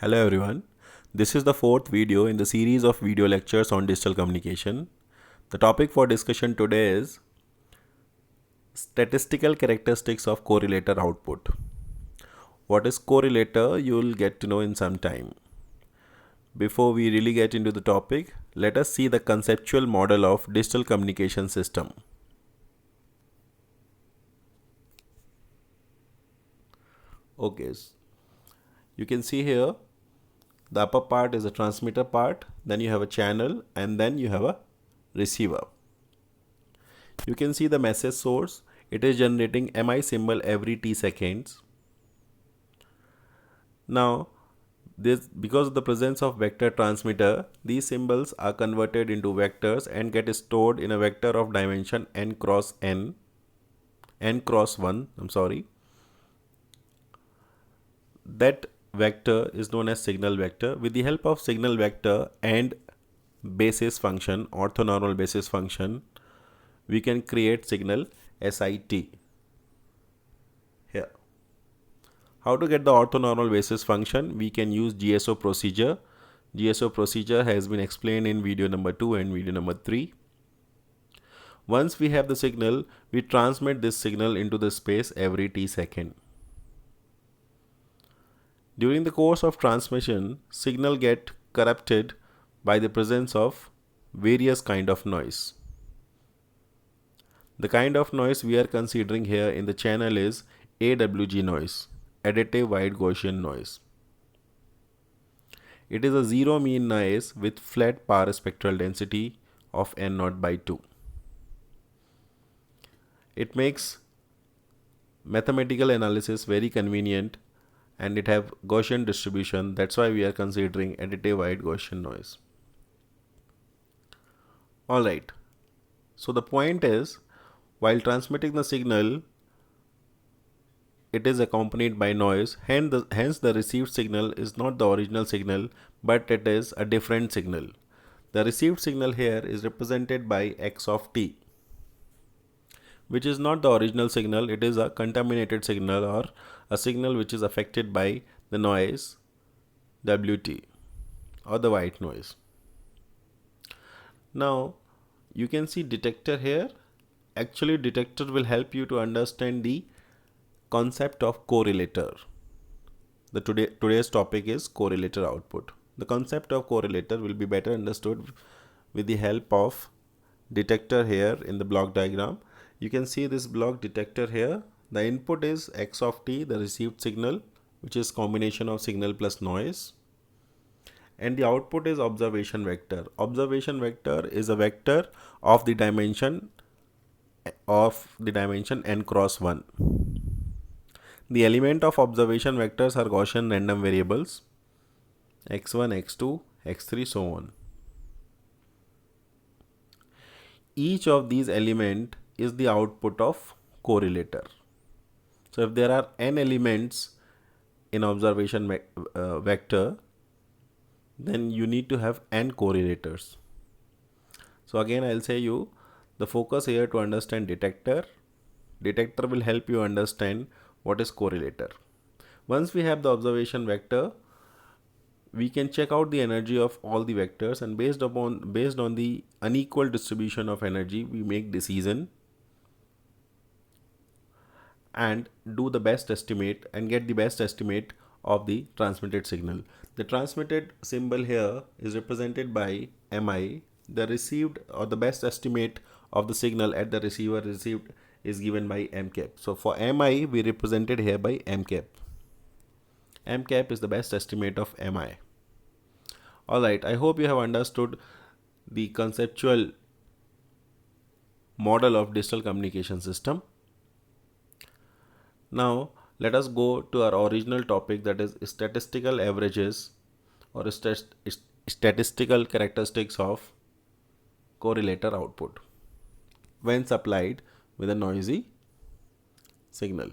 Hello everyone. This is the fourth video in the series of video lectures on digital communication. The topic for discussion today is statistical characteristics of correlator output. What is correlator? You will get to know in some time. Before we really get into the topic, let us see the conceptual model of digital communication system. Okay, you can see here the upper part is a transmitter part, then you have a channel, and then you have a receiver. You can see the message source. It is generating MI symbol every t seconds. Now, because of the presence of vector transmitter, these symbols are converted into vectors and get stored in a vector of dimension n cross 1. That vector is known as signal vector. With the help of signal vector and basis function, orthonormal basis function, we can create signal SIT. Here. How to get the orthonormal basis function? We can use GSO procedure. GSO procedure has been explained in video number 2 and video number 3. Once we have the signal, we transmit this signal into the space every t second. During the course of transmission, signal get corrupted by the presence of various kind of noise. The kind of noise we are considering here in the channel is AWG noise, additive wide Gaussian noise. It is a zero mean noise with flat power spectral density of N0 by 2. It makes mathematical analysis very convenient and it have Gaussian distribution. That's why we are considering additive wide Gaussian noise. Alright, so the point is, while transmitting the signal, it is accompanied by noise, hence the received signal is not the original signal, but it is a different signal. The received signal here is represented by x of t, which is not the original signal. It is a contaminated signal or a signal which is affected by the noise Wt or the white noise. Now you can see detector here. Actually, detector will help you to understand the concept of correlator. Today's topic is correlator output. The concept of correlator will be better understood with the help of detector here in the block diagram. You can see this block detector here. The input is x of t, the received signal, which is combination of signal plus noise. And the output is observation vector. Observation vector is a vector of the dimension n cross 1. The element of observation vectors are Gaussian random variables x1, x2, x3, so on. Each of these element is the output of correlator. So if there are n elements in observation vector, then you need to have n correlators. So again, I'll say you the focus here to understand detector. Detector will help you understand what is correlator. Once we have the observation vector, we can check out the energy of all the vectors, and based on the unequal distribution of energy, we make decision and do the best estimate and get the best estimate of the transmitted signal. The transmitted symbol here is represented by MI. The received or the best estimate of the signal at the receiver received is given by MCAP. So for MI, we represented here by MCAP. MCAP is the best estimate of MI. Alright, I hope you have understood the conceptual model of digital communication system. Now let us go to our original topic, that is statistical averages or statistical characteristics of correlator output when supplied with a noisy signal.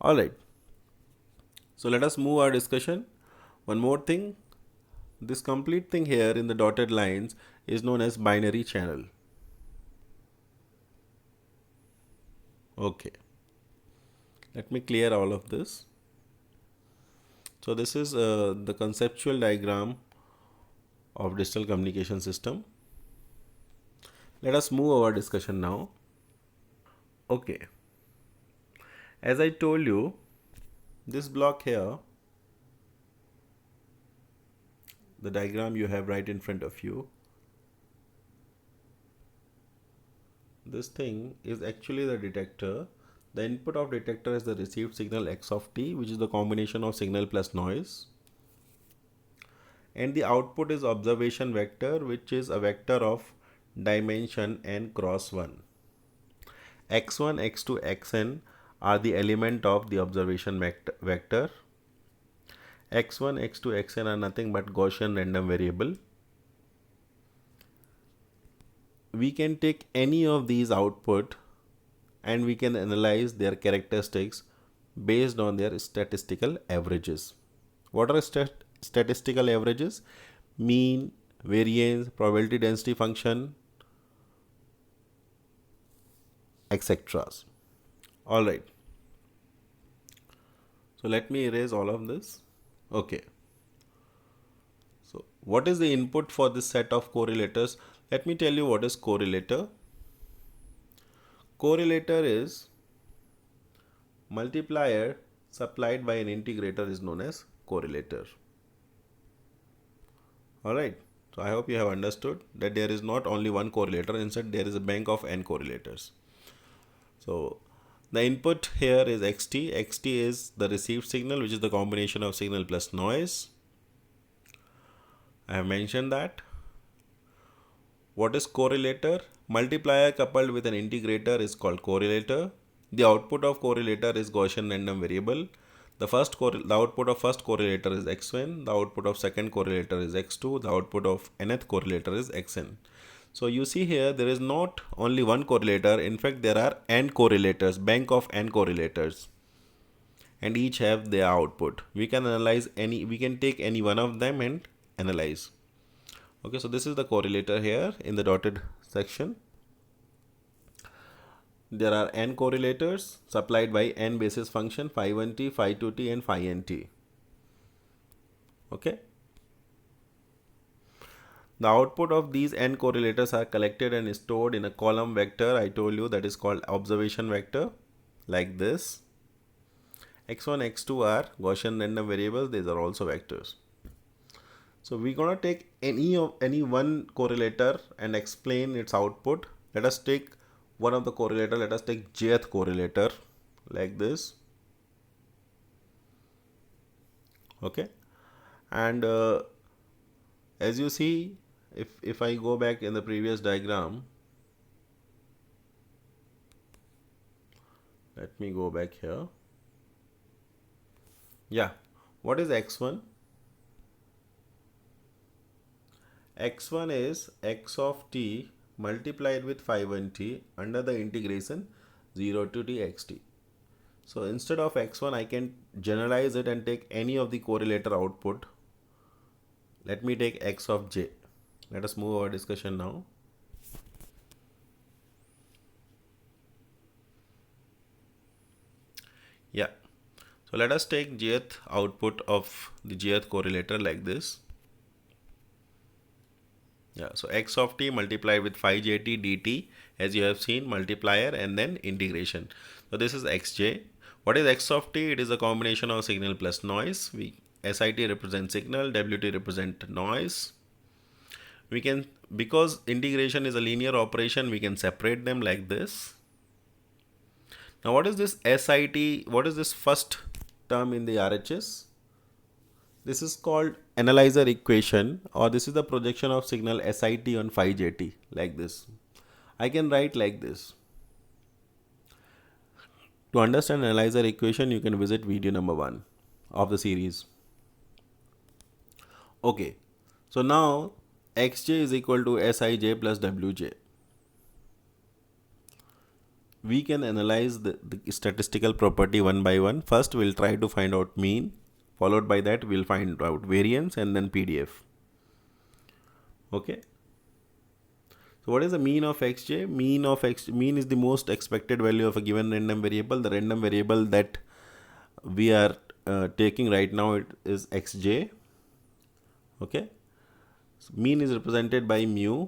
Alright, so let us move our discussion. One more thing, this complete thing here in the dotted lines is known as binary channel. Okay, let me clear all of this. So this is the conceptual diagram of digital communication system. Let us move our discussion now. Okay, as I told you, this block here, the diagram you have right in front of you, this thing is actually the detector. The input of detector is the received signal x of t, which is the combination of signal plus noise. And the output is observation vector, which is a vector of dimension n cross 1. x1, x2, xn are the element of the observation vector. x1, x2, xn are nothing but Gaussian random variable. We can take any of these output and we can analyze their characteristics based on their statistical averages. What are statistical averages? Mean, variance, probability density function, etc. All right. So let me erase all of this. Okay. So what is the input for this set of correlators? Let me tell you what is correlator. Correlator is multiplier supplied by an integrator is known as correlator. Alright, so I hope you have understood that there is not only one correlator, instead there is a bank of n correlators. So the input here is xt. Xt is the received signal, which is the combination of signal plus noise. I have mentioned that. What is correlator? Multiplier coupled with an integrator is called correlator. The output of correlator is Gaussian random variable. The output of first correlator is x1, the output of second correlator is x2, the output of nth correlator is xn. So you see here there is not only one correlator, in fact there are n correlators, bank of n correlators, and each have their output. We can take any one of them and analyze. Okay, so this is the correlator here in the dotted section. There are n correlators supplied by n basis function phi 1t, phi 2t and phi nt. Okay. The output of these n correlators are collected and stored in a column vector. I told you that is called observation vector, like this. x1, x2 are Gaussian random variables. These are also vectors. So we're gonna take any one correlator and explain its output. Let us take one of the correlator. Let us take jth correlator, like this. Okay, and as you see, if I go back in the previous diagram, let me go back here. Yeah, what is x1? x1 is x of t multiplied with phi 1t under the integration 0 to t xt. So instead of x1, I can generalize it and take any of the correlator output. Let me take x of j. Let us move our discussion now. Yeah. So let us take jth output of the jth correlator like this. Yeah, so x of t multiplied with phi jt dt, as you have seen, multiplier and then integration. So this is xj. What is x of t? It is a combination of signal plus noise. SIT represents signal, WT represent noise. We can, because integration is a linear operation, we can separate them like this. Now what is this SIT? What is this first term in the RHS? This is called analyzer equation, or this is the projection of signal SIT on phi jt, like this. I can write like this. To understand analyzer equation, you can visit video number 1 of the series. Okay, so now xj is equal to Sij plus Wj. We can analyze the statistical property one by one. First, we'll try to find out mean. Followed by that, we'll find out variance and then PDF. Okay. So what is the mean of xj? Mean is the most expected value of a given random variable. The random variable that we are taking right now it is xj. Okay, so mean is represented by mu.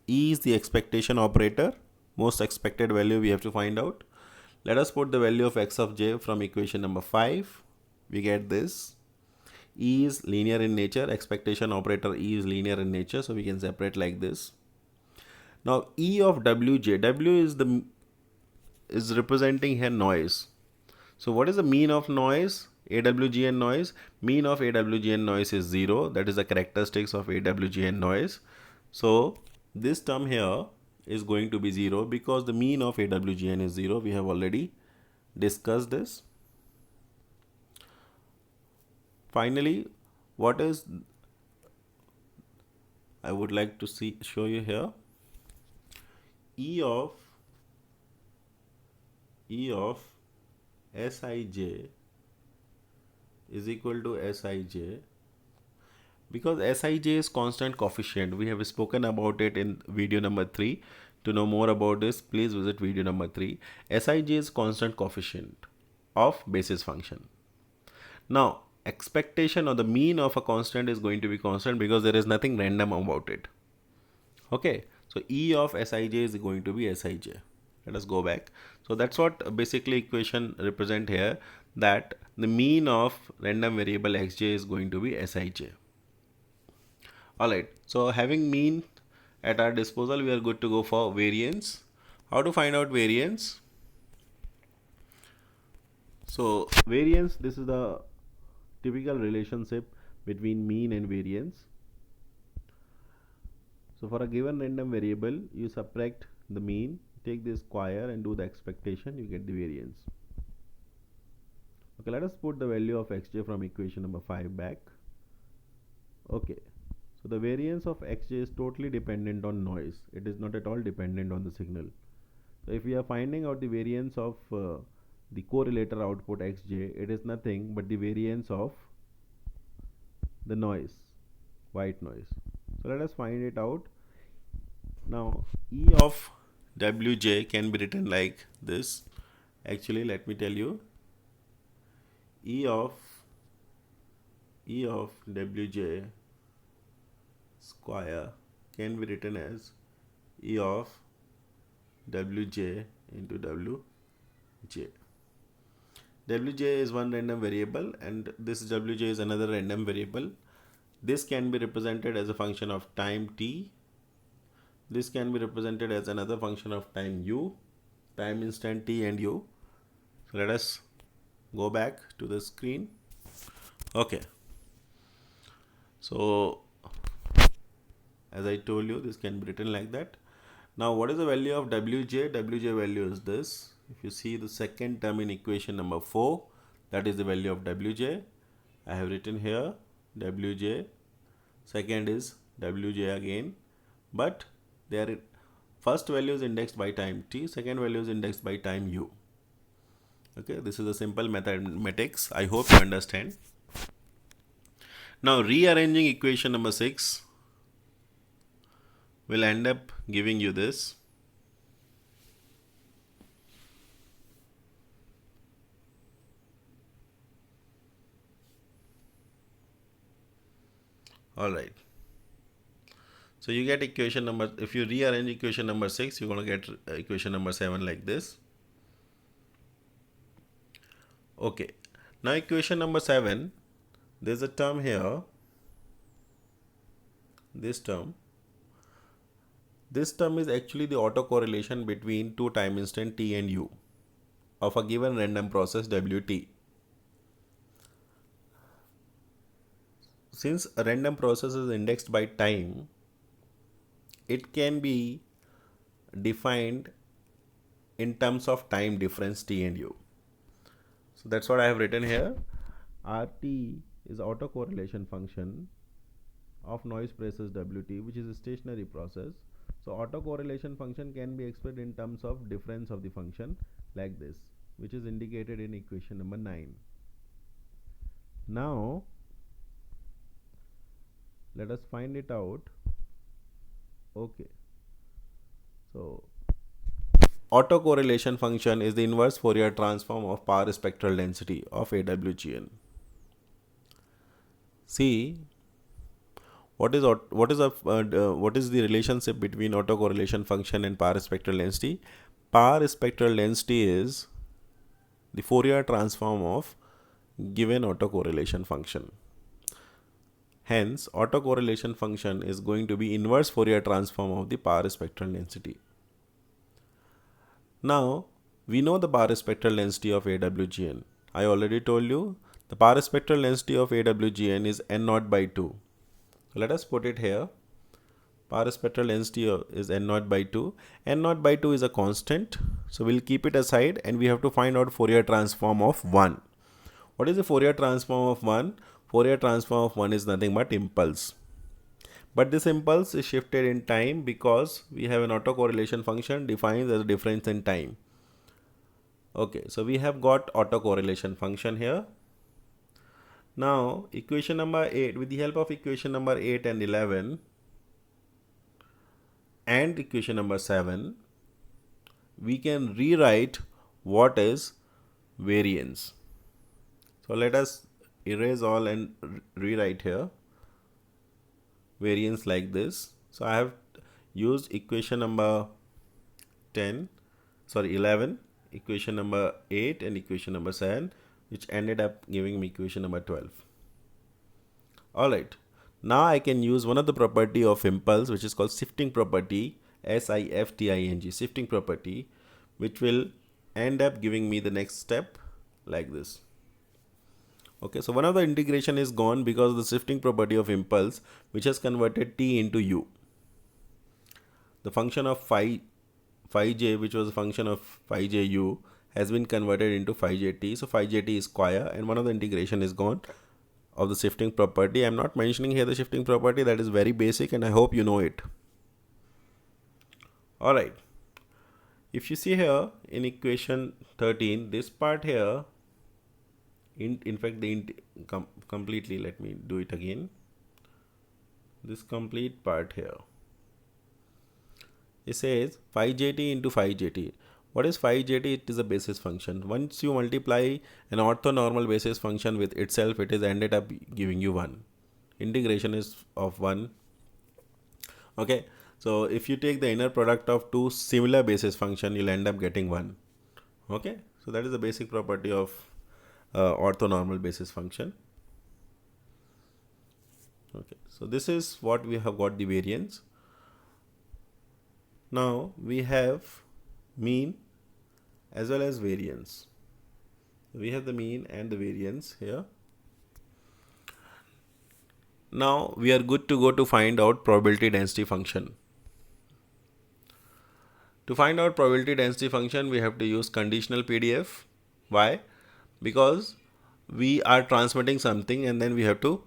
E is the expectation operator, most expected value we have to find out. Let us put the value of x of j from equation number 5. We get this. E is linear in nature, expectation operator E is linear in nature, so we can separate like this. Now E of wj, w is representing here noise. So what is the mean of noise? AWGN noise. Mean of AWGN noise is 0. That is the characteristics of AWGN noise. So this term here is going to be 0 because the mean of AWGN is 0. We have already discussed this. Finally, what is I would like to show you here. E of Sij is equal to Sij, because Sij is constant coefficient. We have spoken about it in video number 3. To know more about this, please visit video number 3. Sij is constant coefficient of basis function. Now, expectation or the mean of a constant is going to be constant because there is nothing random about it. Okay, so E of Sij is going to be Sij. Let us go back. So that's what basically equation represent here, that the mean of random variable xj is going to be Sij. Alright, so having mean at our disposal, we are good to go for variance. How to find out variance? So variance, this is the typical relationship between mean and variance. So for a given random variable, you subtract the mean, take the square and do the expectation, you get the variance. Okay, let us put the value of xj from equation number 5 back. Okay, so the variance of xj is totally dependent on noise. It is not at all dependent on the signal. So if we are finding out the variance of the correlator output xj, it is nothing but the variance of the noise, white noise. So let us find it out. Now E of wj can be written like this. Actually, let me tell you. E of wj square can be written as E of wj into wj. Wj is one random variable and this wj is another random variable. This can be represented as a function of time t. This can be represented as another function of time u, time instant t and u. So let us go back to the screen. Okay. So as I told you, this can be written like that. Now what is the value of wj? Wj value is this. If you see the second term in equation number 4, that is the value of wj. I have written here wj. Second is wj again, but their first value is indexed by time t, second value is indexed by time u. Okay, this is a simple mathematics. I hope you understand. Now rearranging equation number 6 will end up giving you this. Alright. So you get equation number, if you rearrange equation number 6, you're going to get equation number 7 like this. Okay. Now equation number 7, there's a term here. This term is actually the autocorrelation between two time instant t and u of a given random process wt. Since a random process is indexed by time, it can be defined in terms of time difference t and u. So that's what I have written here. RT is autocorrelation function of noise process wt, which is a stationary process. So autocorrelation function can be expressed in terms of difference of the function like this, which is indicated in equation number 9. Now let us find it out. Okay, so autocorrelation function is the inverse Fourier transform of power spectral density of AWGN. See, what is the relationship between autocorrelation function and power spectral density? Power spectral density is the Fourier transform of given autocorrelation function. Hence, autocorrelation function is going to be inverse Fourier transform of the power spectral density. Now, we know the power spectral density of AWGN. I already told you the power spectral density of AWGN is N0 by 2. Let us put it here. Power spectral density is N0 by 2. N0 by 2 is a constant. So we'll keep it aside and we have to find out Fourier transform of 1. What is the Fourier transform of 1? Fourier transform of 1 is nothing but impulse. But this impulse is shifted in time because we have an autocorrelation function defined as a difference in time. Okay, so we have got autocorrelation function here. Now, equation number 8, with the help of equation number 8 and 11 and equation number 7, we can rewrite what is variance. So let us erase all and rewrite here variance like this. So I have used equation number 11, equation number 8 and equation number 7, which ended up giving me equation number 12. Alright, now I can use one of the property of impulse, which is called shifting property, SIFTING, shifting property, which will end up giving me the next step like this. Okay, so one of the integration is gone because of the shifting property of impulse, which has converted t into u. The function of phi j, which was a function of phi j u, has been converted into phi j t. So phi j t is square, and one of the integration is gone of the shifting property. I am not mentioning here the shifting property, that is very basic, and I hope you know it. Alright, if you see here in equation 13, this part here, in fact, completely, let me do it again. This complete part here, it says phi jt into phi jt. What is phi jt? It is a basis function. Once you multiply an orthonormal basis function with itself, it is ended up giving you 1. Integration is of 1. Okay, so if you take the inner product of two similar basis function, you'll end up getting 1. Okay, so that is the basic property of orthonormal basis function. Okay, so this is what we have got the variance. Now we have mean as well as variance. We have the mean and the variance here. Now we are good to go to find out probability density function. To find out probability density function, we have to use conditional PDF. Why? Because we are transmitting something and then we're going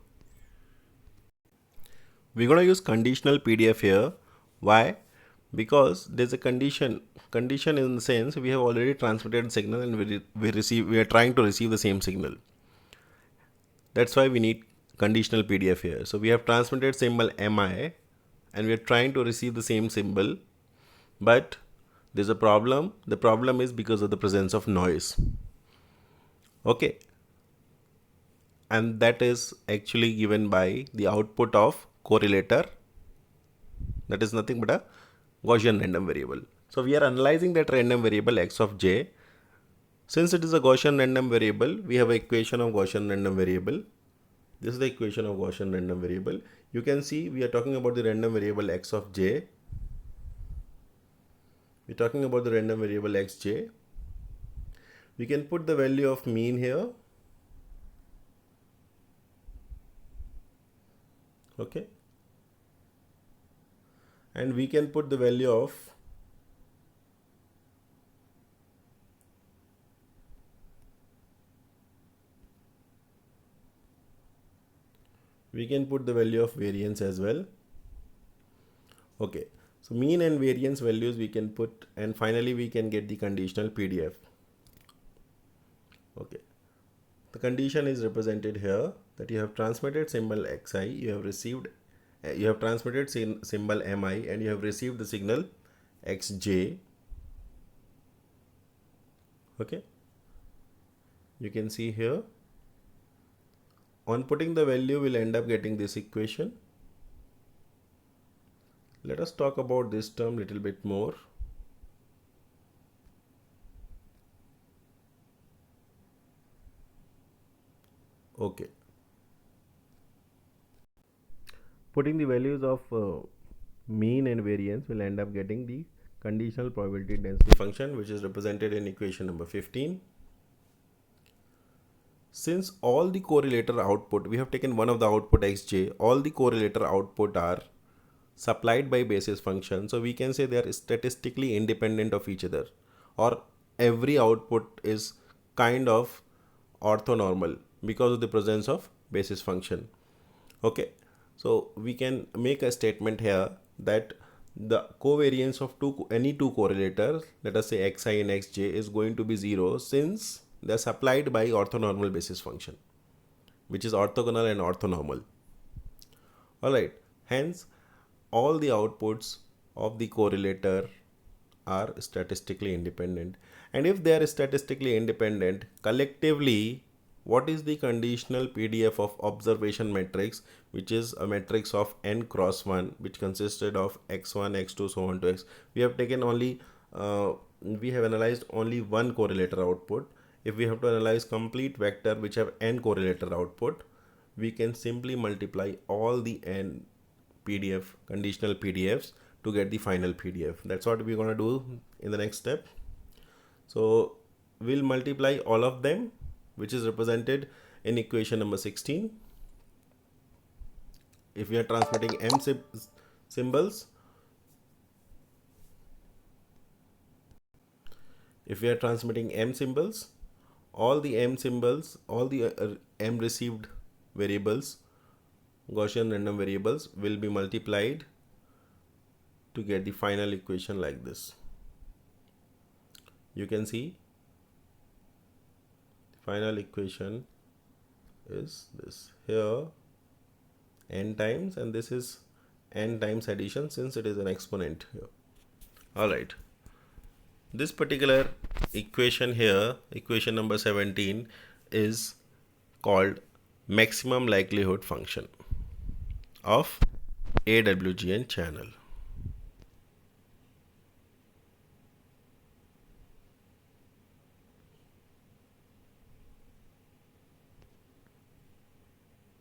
to use conditional PDF here. Why? Because there's a condition in the sense we have already transmitted signal and we are trying to receive the same signal. That's why we need conditional PDF here. So we have transmitted symbol MI and we are trying to receive the same symbol, but there's a problem. The problem is because of the presence of noise. Okay, and that is actually given by the output of correlator, that is nothing but a Gaussian random variable. So we are analyzing that random variable x of j. Since it is a Gaussian random variable, we have an equation of Gaussian random variable. This is the equation of Gaussian random variable. You can see we are talking about the random variable x of j. We're talking about the random variable xj. We can put the value of mean here. Okay, and we can put the value of variance as well. Okay, so mean and variance values we can put, and finally we can get the conditional PDF. Okay, the condition is represented here, that you have transmitted symbol xi, you have transmitted symbol mi, and you have received the signal xj. Okay, you can see here, on putting the value we'll end up getting this equation. Let us talk about this term little bit more. Okay, putting the values of mean and variance, will end up getting the conditional probability density function, which is represented in equation number 15. Since all the correlator output, we have taken one of the output xj, all the correlator output are supplied by basis function, so we can say they are statistically independent of each other, or every output is kind of orthonormal because of the presence of basis function. Okay, so we can make a statement here that the covariance of any two correlators, let us say xi and xj, is going to be 0 since they are supplied by orthonormal basis function, which is orthogonal and orthonormal. Alright, hence all the outputs of the correlator are statistically independent. And if they are statistically independent, collectively, what is the conditional PDF of observation matrix, which is a matrix of n cross 1, which consisted of x1, x2, so on to x. We have taken only, we have analyzed only one correlator output. If we have to analyze complete vector which have n correlator output, we can simply multiply all the n PDF, conditional PDFs, to get the final PDF. That's what we're going to do in the next step. So we'll multiply all of them, which is represented in equation number 16. If we are transmitting m symbols, all the m symbols, all the m received variables, Gaussian random variables, will be multiplied to get the final equation like this. You can see final equation is this here, n times, and this is n times addition since it is an exponent here. Alright, this particular equation here, equation number 17, is called maximum likelihood function of AWGN channel.